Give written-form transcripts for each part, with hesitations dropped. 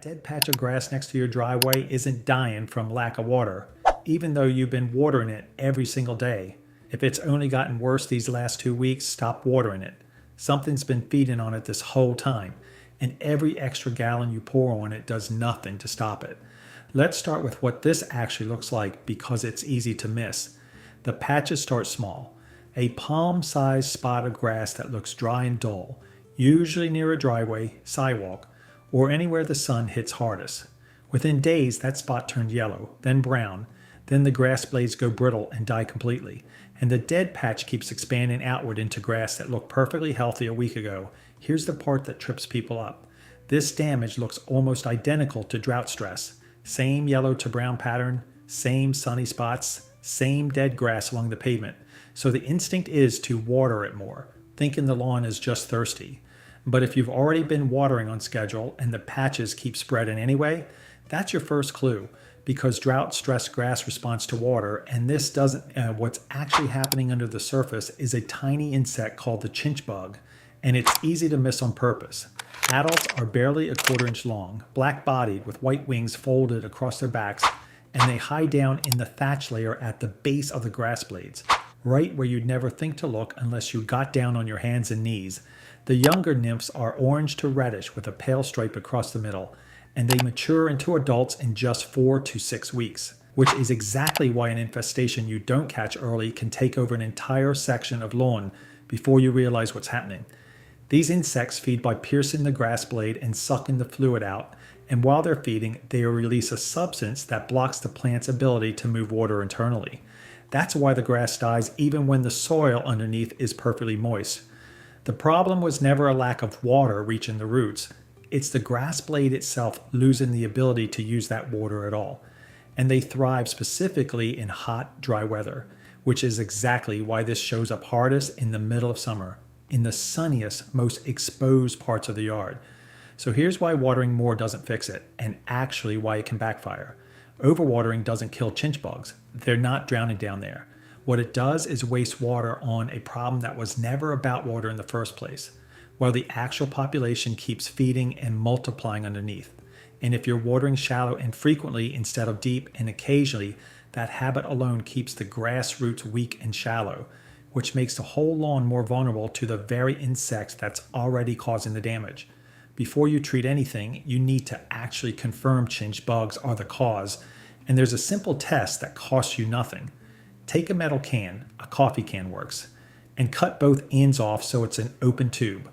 dead patch of grass next to your driveway isn't dying from lack of water, even though you've been watering it every single day. If it's only gotten worse these last 2 weeks, stop watering it. Something's been feeding on it this whole time, and every extra gallon you pour on it does nothing to stop it. Let's start with what this actually looks like because it's easy to miss. The patches start small. A palm-sized spot of grass that looks dry and dull, usually near a driveway, sidewalk, or anywhere the sun hits hardest. Within days, that spot turned yellow, then brown, then the grass blades go brittle and die completely, and the dead patch keeps expanding outward into grass that looked perfectly healthy a week ago. Here's the part that trips people up. This damage looks almost identical to drought stress. Same yellow to brown pattern, same sunny spots, same dead grass along the pavement. So the instinct is to water it more, thinking the lawn is just thirsty. But if you've already been watering on schedule and the patches keep spreading anyway, that's your first clue, because drought stress grass responds to water, and this doesn't. What's actually happening under the surface is a tiny insect called the chinch bug, and it's easy to miss on purpose. Adults are barely a 1/4 inch long, black-bodied with white wings folded across their backs, and they hide down in the thatch layer at the base of the grass blades, right where you'd never think to look unless you got down on your hands and knees. The younger nymphs are orange to reddish with a pale stripe across the middle, and they mature into adults in just 4 to 6 weeks, which is exactly why an infestation you don't catch early can take over an entire section of lawn before you realize what's happening. These insects feed by piercing the grass blade and sucking the fluid out, and while they're feeding, they release a substance that blocks the plant's ability to move water internally. That's why the grass dies even when the soil underneath is perfectly moist. The problem was never a lack of water reaching the roots. It's the grass blade itself losing the ability to use that water at all. And they thrive specifically in hot, dry weather, which is exactly why this shows up hardest in the middle of summer, in the sunniest, most exposed parts of the yard. So here's why watering more doesn't fix it, and actually why it can backfire. Overwatering doesn't kill chinch bugs. They're not drowning down there. What it does is waste water on a problem that was never about water in the first place, while the actual population keeps feeding and multiplying underneath. And if you're watering shallow and frequently instead of deep and occasionally, that habit alone keeps the grass roots weak and shallow, which makes the whole lawn more vulnerable to the very insects that's already causing the damage. Before you treat anything, you need to actually confirm chinch bugs are the cause, and there's a simple test that costs you nothing. Take a metal can, a coffee can works, and cut both ends off so it's an open tube.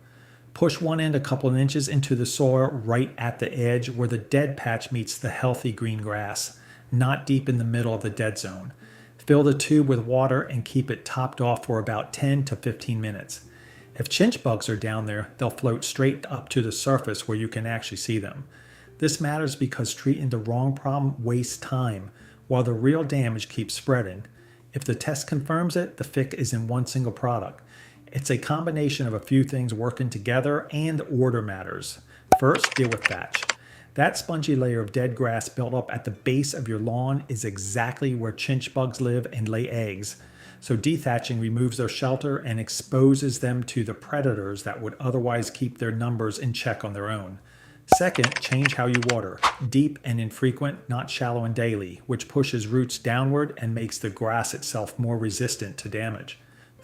Push one end a couple of inches into the soil right at the edge where the dead patch meets the healthy green grass, not deep in the middle of the dead zone. Fill the tube with water and keep it topped off for about 10 to 15 minutes. If chinch bugs are down there, they'll float straight up to the surface where you can actually see them. This matters because treating the wrong problem wastes time, while the real damage keeps spreading. If the test confirms it, the fix is in one single product. It's a combination of a few things working together, and order matters. First, deal with thatch. That spongy layer of dead grass built up at the base of your lawn is exactly where chinch bugs live and lay eggs. So dethatching removes their shelter and exposes them to the predators that would otherwise keep their numbers in check on their own. Second, change how you water. Deep and infrequent, not shallow and daily, which pushes roots downward and makes the grass itself more resistant to damage.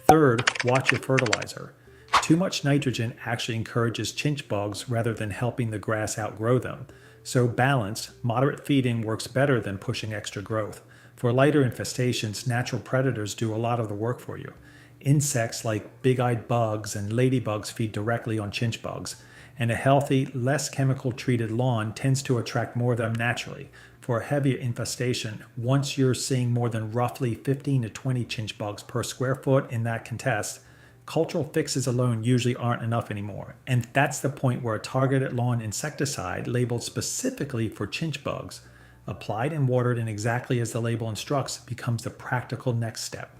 Third, watch your fertilizer. Too much nitrogen actually encourages chinch bugs rather than helping the grass outgrow them. So balanced, moderate feeding works better than pushing extra growth. For lighter infestations, natural predators do a lot of the work for you. Insects like big-eyed bugs and ladybugs feed directly on chinch bugs, and a healthy, less chemical-treated lawn tends to attract more of them naturally. For a heavier infestation, once you're seeing more than roughly 15 to 20 chinch bugs per square foot in that contest, cultural fixes alone usually aren't enough anymore. And that's the point where a targeted lawn insecticide labeled specifically for chinch bugs, applied and watered in exactly as the label instructs, becomes the practical next step.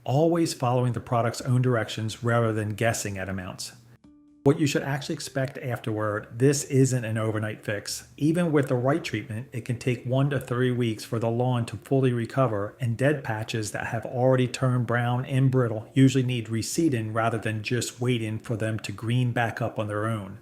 Always following the product's own directions rather than guessing at amounts. What you should actually expect afterward, this isn't an overnight fix. Even with the right treatment, it can take 1 to 3 weeks for the lawn to fully recover, and dead patches that have already turned brown and brittle usually need reseeding rather than just waiting for them to green back up on their own.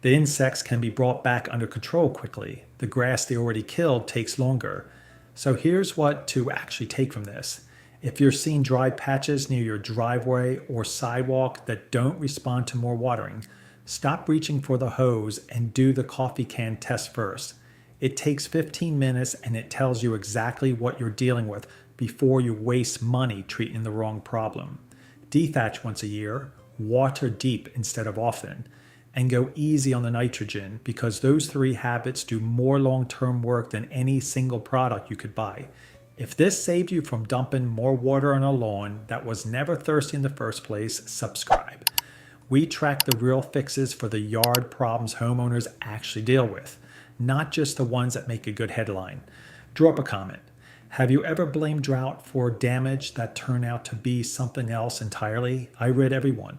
The insects can be brought back under control quickly. The grass they already killed takes longer. So here's what to actually take from this. If you're seeing dry patches near your driveway or sidewalk that don't respond to more watering, stop reaching for the hose and do the coffee can test first. It takes 15 minutes and it tells you exactly what you're dealing with before you waste money treating the wrong problem. Dethatch once a year, water deep instead of often, and go easy on the nitrogen because those 3 habits do more long-term work than any single product you could buy. If this saved you from dumping more water on a lawn that was never thirsty in the first place, subscribe. We track the real fixes for the yard problems homeowners actually deal with, not just the ones that make a good headline. Drop a comment. Have you ever blamed drought for damage that turned out to be something else entirely? I read every one.